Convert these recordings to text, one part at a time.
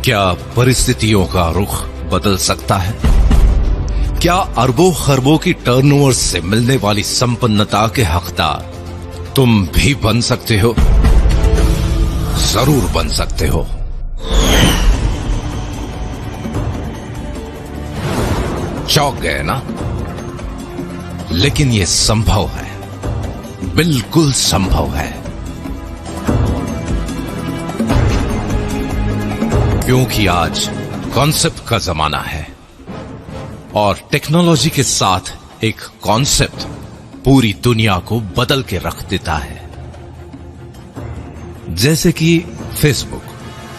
क्या परिस्थितियों का रुख बदल सकता है? क्या अरबों खरबों की टर्नओवर से मिलने वाली संपन्नता के हकदार तुम भी बन सकते हो? जरूर बन सकते हो। चौंक गए ना? लेकिन यह संभव है, बिल्कुल संभव है। क्योंकि आज कॉन्सेप्ट का जमाना है और टेक्नोलॉजी के साथ एक कॉन्सेप्ट पूरी दुनिया को बदल के रख देता है। जैसे कि फेसबुक।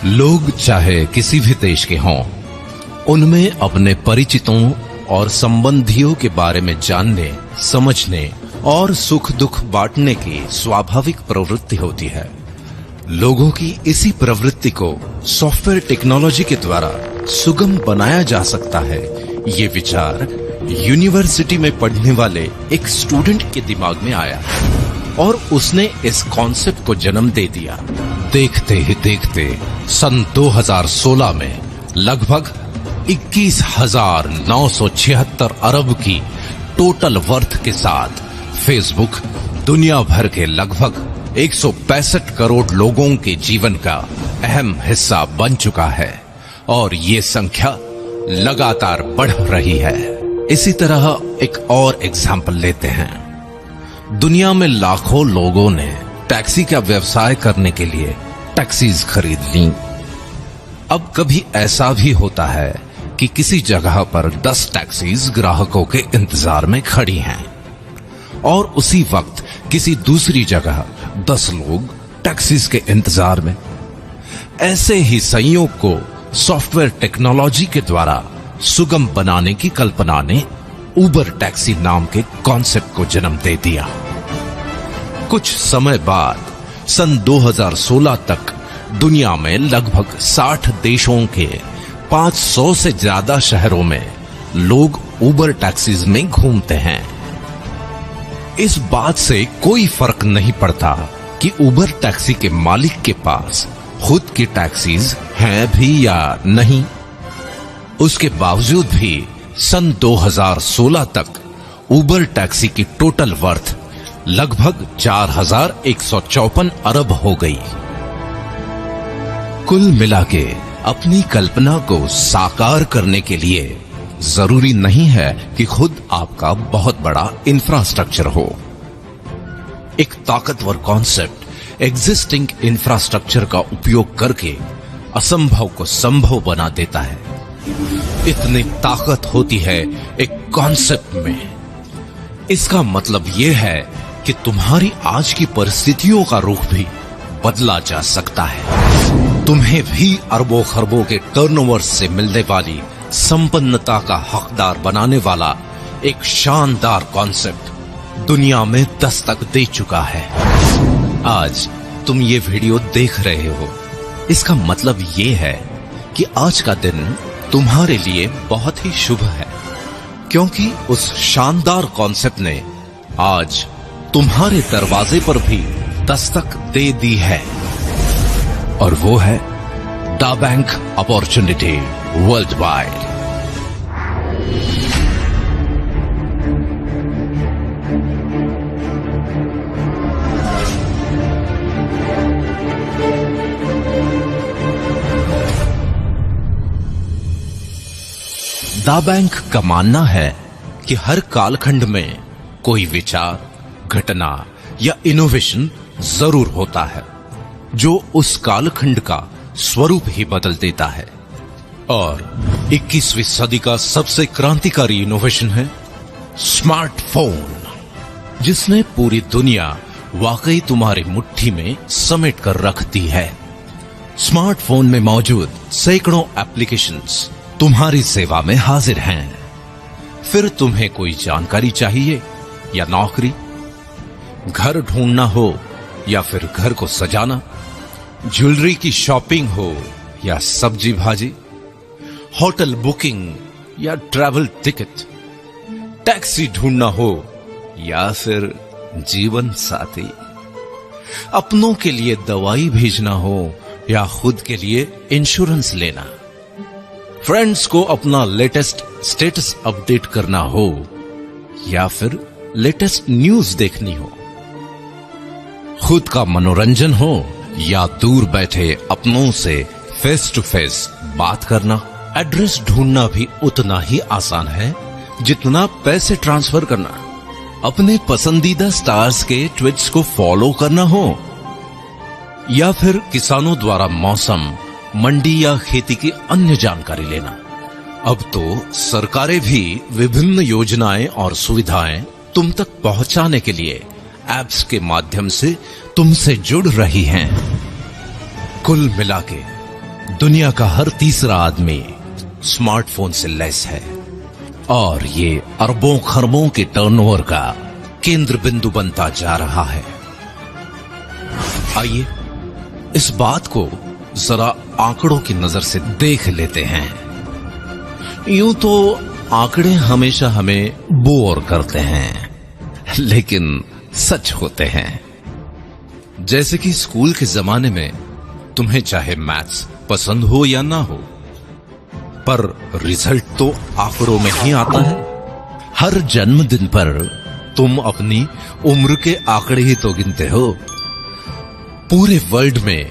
लोग चाहे किसी भी देश के हों, उनमें अपने परिचितों और संबंधियों के बारे में जानने, समझने और सुख दुख बांटने की स्वाभाविक प्रवृत्ति होती है। लोगों की इसी प्रवृत्ति को सॉफ्टवेयर टेक्नोलॉजी के द्वारा सुगम बनाया जा सकता है, ये विचार यूनिवर्सिटी में पढ़ने वाले एक स्टूडेंट के दिमाग में आया और उसने इस कॉन्सेप्ट को जन्म दे दिया। देखते ही देखते सन 2016 में लगभग 21,976 अरब की टोटल वर्थ के साथ फेसबुक दुनिया भर के लगभग 165 करोड़ लोगों के जीवन का अहम हिस्सा बन चुका है और ये संख्या लगातार बढ़ रही है। इसी तरह एक और एग्जाम्पल लेते हैं। दुनिया में लाखों लोगों ने टैक्सी का व्यवसाय करने के लिए टैक्सीज खरीद ली। अब कभी ऐसा भी होता है कि किसी जगह पर 10 टैक्सीज ग्राहकों के इंतजार में खड़ी हैं और उसी वक्त किसी दूसरी जगह 10 लोग टैक्सीज के इंतजार में। ऐसे ही संयोग को सॉफ्टवेयर टेक्नोलॉजी के द्वारा सुगम बनाने की कल्पना ने उबर टैक्सी नाम के कॉन्सेप्ट को जन्म दे दिया। कुछ समय बाद सन 2016 तक दुनिया में लगभग 60 देशों के 500 से ज्यादा शहरों में लोग उबर टैक्सीज में घूमते हैं। इस बात से कोई फर्क नहीं पड़ता कि उबर टैक्सी के मालिक के पास खुद की टैक्सीज हैं भी या नहीं। उसके बावजूद भी सन 2016 तक उबर टैक्सी की टोटल वर्थ लगभग 4,154 अरब हो गई। कुल मिलाके अपनी कल्पना को साकार करने के लिए जरूरी नहीं है कि खुद आपका बहुत बड़ा इंफ्रास्ट्रक्चर हो। एक ताकतवर कॉन्सेप्ट एग्जिस्टिंग इंफ्रास्ट्रक्चर का उपयोग करके असंभव को संभव बना देता है। इतनी ताकत होती है एक कॉन्सेप्ट में। इसका मतलब यह है कि तुम्हारी आज की परिस्थितियों का रुख भी बदला जा सकता है। तुम्हें भी अरबों खरबों के टर्नओवर से मिलने वाली संपन्नता का हकदार बनाने वाला एक शानदार कॉन्सेप्ट दुनिया में दस्तक दे चुका है। आज तुम ये वीडियो देख रहे हो, इसका मतलब ये है कि आज का दिन तुम्हारे लिए बहुत ही शुभ है, क्योंकि उस शानदार कॉन्सेप्ट ने आज तुम्हारे दरवाजे पर भी दस्तक दे दी है और वो है दा बैंक अपॉर्चुनिटी वर्ल्ड वाइड। दा बैंक का मानना है कि हर कालखंड में कोई विचार, घटना या इनोवेशन जरूर होता है जो उस कालखंड का स्वरूप ही बदल देता है। और 21वीं सदी का सबसे क्रांतिकारी इनोवेशन है स्मार्टफोन, जिसने पूरी दुनिया वाकई तुम्हारी मुट्ठी में समेट कर रख दी है। स्मार्टफोन में मौजूद सैकड़ों एप्लीकेशंस तुम्हारी सेवा में हाजिर हैं। फिर तुम्हें कोई जानकारी चाहिए या नौकरी, घर ढूंढना हो या फिर घर को सजाना, ज्वेलरी की शॉपिंग हो या सब्जी भाजी, होटल बुकिंग या ट्रैवल टिकट, टैक्सी ढूंढना हो या फिर जीवन साथी, अपनों के लिए दवाई भेजना हो या खुद के लिए इंश्योरेंस लेना, फ्रेंड्स को अपना लेटेस्ट स्टेटस अपडेट करना हो या फिर लेटेस्ट न्यूज देखनी हो, खुद का मनोरंजन हो या दूर बैठे अपनों से फेस टू फेस बात करना, एड्रेस ढूंढना भी उतना ही आसान है जितना पैसे ट्रांसफर करना, अपने पसंदीदा स्टार्स के ट्वीट्स को फॉलो करना हो या फिर किसानों द्वारा मौसम, मंडी या खेती की अन्य जानकारी लेना। अब तो सरकारें भी विभिन्न योजनाएं और सुविधाएं तुम तक पहुंचाने के लिए ऐप्स के माध्यम से तुमसे जुड़ रही हैं। कुल मिलाके दुनिया का हर तीसरा आदमी स्मार्टफोन से लैस है और ये अरबों खरबों के टर्नओवर का केंद्र बिंदु बनता जा रहा है। आइए इस बात को जरा आंकड़ों की नजर से देख लेते हैं। यूं तो आंकड़े हमेशा हमें बोर करते हैं, लेकिन सच होते हैं। जैसे कि स्कूल के जमाने में तुम्हें चाहे मैथ्स पसंद हो या ना हो, पर रिजल्ट तो आंकड़ों में ही आता है। हर जन्मदिन पर तुम अपनी उम्र के आंकड़े ही तो गिनते हो। पूरे वर्ल्ड में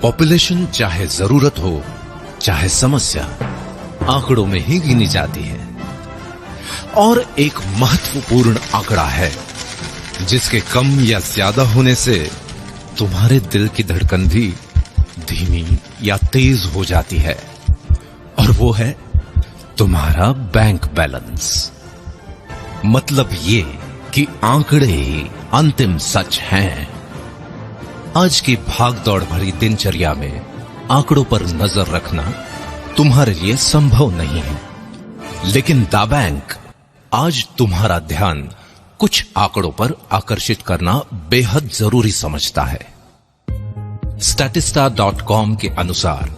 पॉपुलेशन चाहे जरूरत हो चाहे समस्या, आंकड़ों में ही गिनी जाती है। और एक महत्वपूर्ण आंकड़ा है जिसके कम या ज्यादा होने से तुम्हारे दिल की धड़कन भी धीमी या तेज हो जाती है, और वो है तुम्हारा बैंक बैलेंस। मतलब ये कि आंकड़े अंतिम सच हैं। आज की भागदौड़ भरी दिनचर्या में आंकड़ों पर नजर रखना तुम्हारे लिए संभव नहीं है, लेकिन दा बैंक आज तुम्हारा ध्यान कुछ आंकड़ों पर आकर्षित करना बेहद जरूरी समझता है। statista.com के अनुसार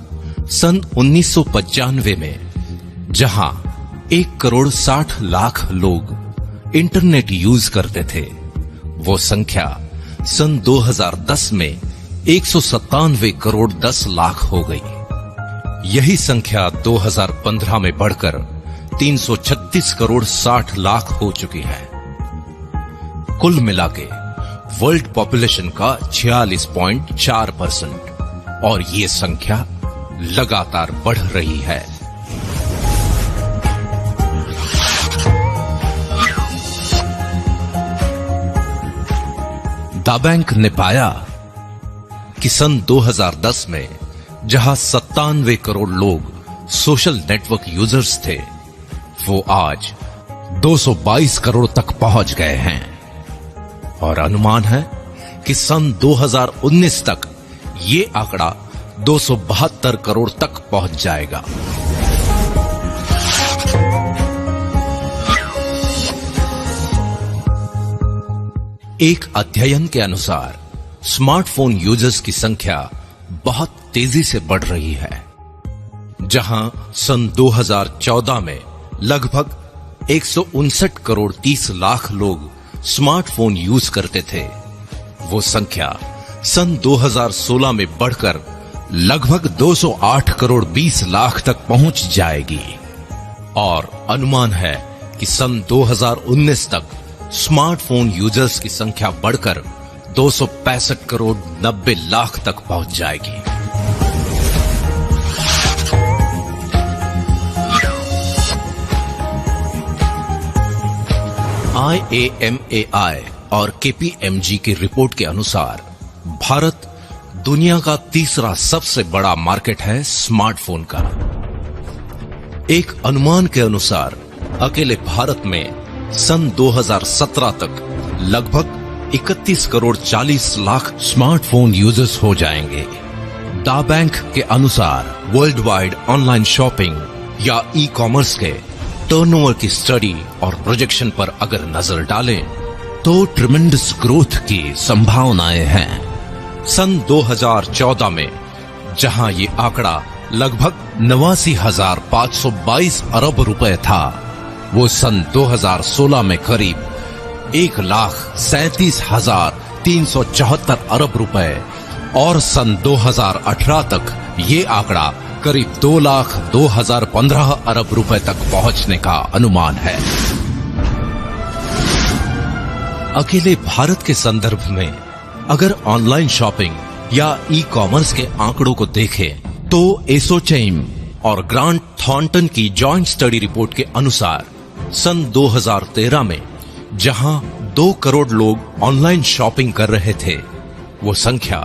सन 1995 में जहां 1,60,00,000 लोग इंटरनेट यूज करते थे, वो संख्या सन 2010 में 197,10,00,000 हो गई। यही संख्या 2015 में बढ़कर 336,60,00,000 हो चुकी है। कुल मिलाके वर्ल्ड पॉपुलेशन का 46.4% और ये संख्या लगातार बढ़ रही है। दा बैंक ने पाया कि सन 2010 में जहां 97 करोड़ लोग सोशल नेटवर्क यूजर्स थे, वो आज 222 करोड़ तक पहुंच गए हैं और अनुमान है कि सन 2019 तक ये आंकड़ा 272 करोड़ तक पहुंच जाएगा। एक अध्ययन के अनुसार स्मार्टफोन यूजर्स की संख्या बहुत तेजी से बढ़ रही है। जहां सन 2014 में लगभग 159 करोड़ 30 लाख लोग स्मार्टफोन यूज करते थे, वो संख्या सन 2016 में बढ़कर लगभग 208 करोड़ 20 लाख तक पहुंच जाएगी और अनुमान है कि सन 2019 तक स्मार्टफोन यूजर्स की संख्या बढ़कर 265 करोड़ 90 लाख तक पहुंच जाएगी। IAMAI और KPMG की रिपोर्ट के अनुसार भारत दुनिया का तीसरा सबसे बड़ा मार्केट है स्मार्टफोन का। एक अनुमान के अनुसार अकेले भारत में सन 2017 तक लगभग 31 करोड़ 40 लाख स्मार्टफोन यूजर्स हो जाएंगे। दा बैंक के अनुसार वर्ल्ड वाइड ऑनलाइन शॉपिंग या ई कॉमर्स के टर्नओवर की स्टडी और प्रोजेक्शन पर अगर नजर डालें तो ट्रिमेंडस ग्रोथ की संभावनाएं हैं। सन 2014 में जहां ये आंकड़ा लगभग 89,522 अरब रुपए था, वो सन 2016 में करीब 1,37,374 अरब रुपए और सन 2018 तक ये आंकड़ा करीब 2,02,015 अरब रुपए तक पहुंचने का अनुमान है। अकेले भारत के संदर्भ में अगर ऑनलाइन शॉपिंग या ई कॉमर्स के आंकड़ों को देखें तो एसोचैम और ग्रांट थॉर्नटन की जॉइंट स्टडी रिपोर्ट के अनुसार सन 2013 में जहां 2 करोड़ लोग ऑनलाइन शॉपिंग कर रहे थे, वो संख्या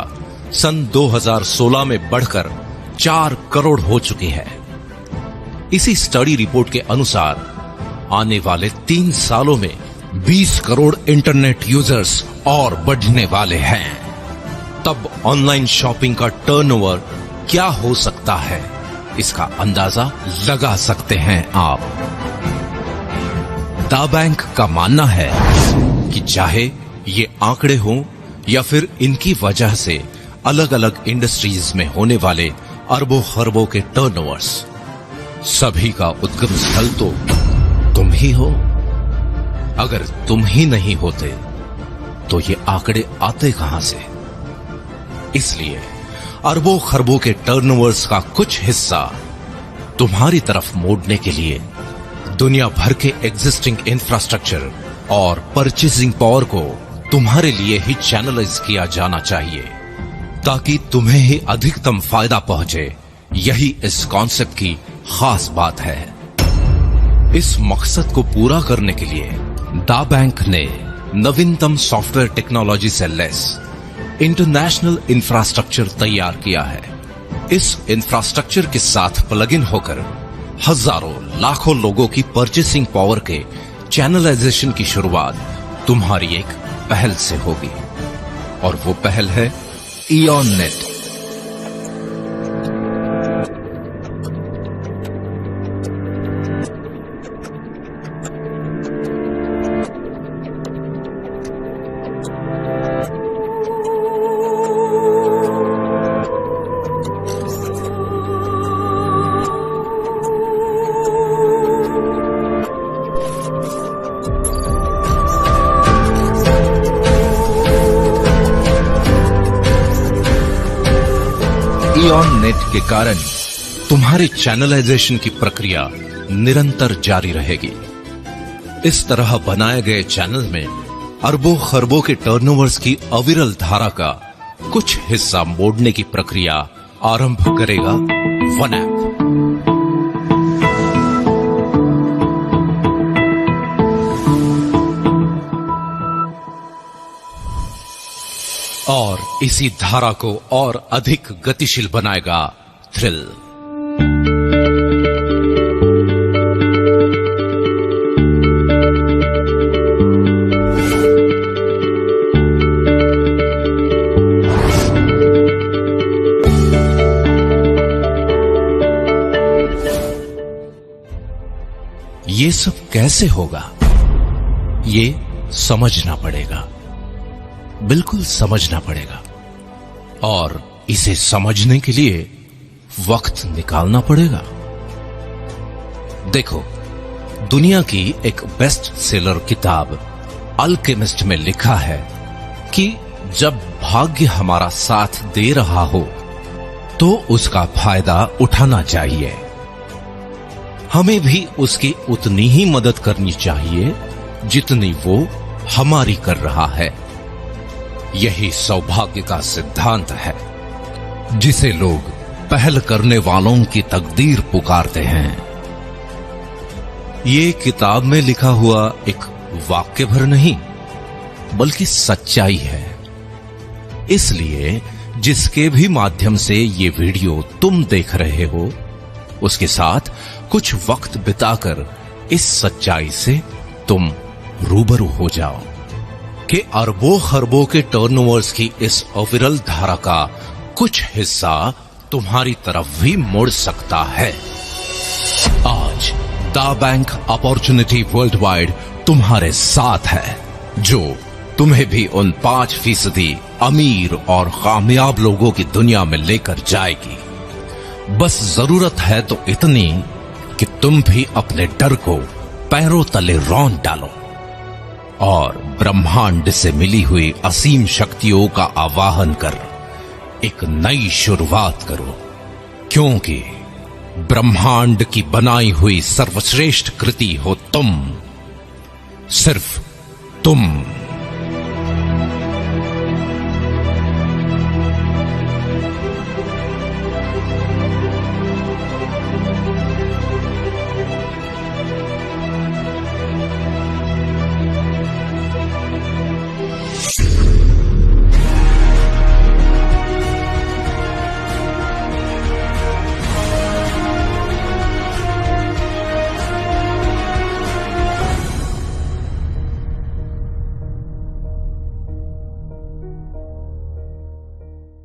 सन 2016 में बढ़कर 4 करोड़ हो चुकी है। इसी स्टडी रिपोर्ट के अनुसार आने वाले 3 सालों में 20 करोड़ इंटरनेट यूजर्स और बढ़ने वाले हैं। तब ऑनलाइन शॉपिंग का टर्नओवर क्या हो सकता है, इसका अंदाजा लगा सकते हैं आप। दा बैंक का मानना है कि चाहे ये आंकड़े हों या फिर इनकी वजह से अलग अलग इंडस्ट्रीज में होने वाले अरबों खरबों के टर्नओवर्स, सभी का उद्गम स्थल तो तुम ही हो। अगर तुम ही नहीं होते तो ये आंकड़े आते कहां से? इसलिए अरबों खरबों के टर्नओवर्स का कुछ हिस्सा तुम्हारी तरफ मोड़ने के लिए दुनिया भर के एग्जिस्टिंग इंफ्रास्ट्रक्चर और परचेसिंग पावर को तुम्हारे लिए ही चैनलाइज किया जाना चाहिए, ताकि तुम्हें ही अधिकतम फायदा पहुंचे। यही इस कॉन्सेप्ट की खास बात है। इस मकसद को पूरा करने के लिए दा बैंक ने नवीनतम सॉफ्टवेयर टेक्नोलॉजी से लैस इंटरनेशनल इंफ्रास्ट्रक्चर तैयार किया है। इस इंफ्रास्ट्रक्चर के साथ प्लग इन होकर हजारों लाखों लोगों की परचेसिंग पावर के चैनलाइजेशन की शुरुआत तुम्हारी एक पहल से होगी, और वो पहल है इयॉन नेट। इयॉन नेट के कारण तुम्हारे चैनलाइजेशन की प्रक्रिया निरंतर जारी रहेगी। इस तरह बनाए गए चैनल में अरबों खरबों के टर्नओवर्स की अविरल धारा का कुछ हिस्सा मोड़ने की प्रक्रिया आरंभ करेगा वन ऐप। और इसी धारा को और अधिक गतिशील बनाएगा थ्रिल। ये सब कैसे होगा, ये समझना पड़ेगा, बिल्कुल समझना पड़ेगा। और इसे समझने के लिए वक्त निकालना पड़ेगा। देखो, दुनिया की एक बेस्ट सेलर किताब अल्केमिस्ट में लिखा है कि जब भाग्य हमारा साथ दे रहा हो तो उसका फायदा उठाना चाहिए। हमें भी उसकी उतनी ही मदद करनी चाहिए जितनी वो हमारी कर रहा है। यही सौभाग्य का सिद्धांत है, जिसे लोग पहल करने वालों की तकदीर पुकारते हैं। ये किताब में लिखा हुआ एक वाक्य भर नहीं, बल्कि सच्चाई है। इसलिए जिसके भी माध्यम से ये वीडियो तुम देख रहे हो, उसके साथ कुछ वक्त बिताकर इस सच्चाई से तुम रूबरू हो जाओ कि अरबों खरबों के टर्नओवर्स की इस अविरल धारा का कुछ हिस्सा तुम्हारी तरफ भी मुड़ सकता है। आज दा बैंक अपॉर्चुनिटी वर्ल्ड वाइड तुम्हारे साथ है, जो तुम्हें भी उन 5% अमीर और कामयाब लोगों की दुनिया में लेकर जाएगी। बस जरूरत है तो इतनी कि तुम भी अपने डर को पैरों तले रौंद डालो और ब्रह्मांड से मिली हुई असीम शक्तियों का आवाहन कर एक नई शुरुआत करो, क्योंकि ब्रह्मांड की बनाई हुई सर्वश्रेष्ठ कृति हो तुम, सिर्फ तुम।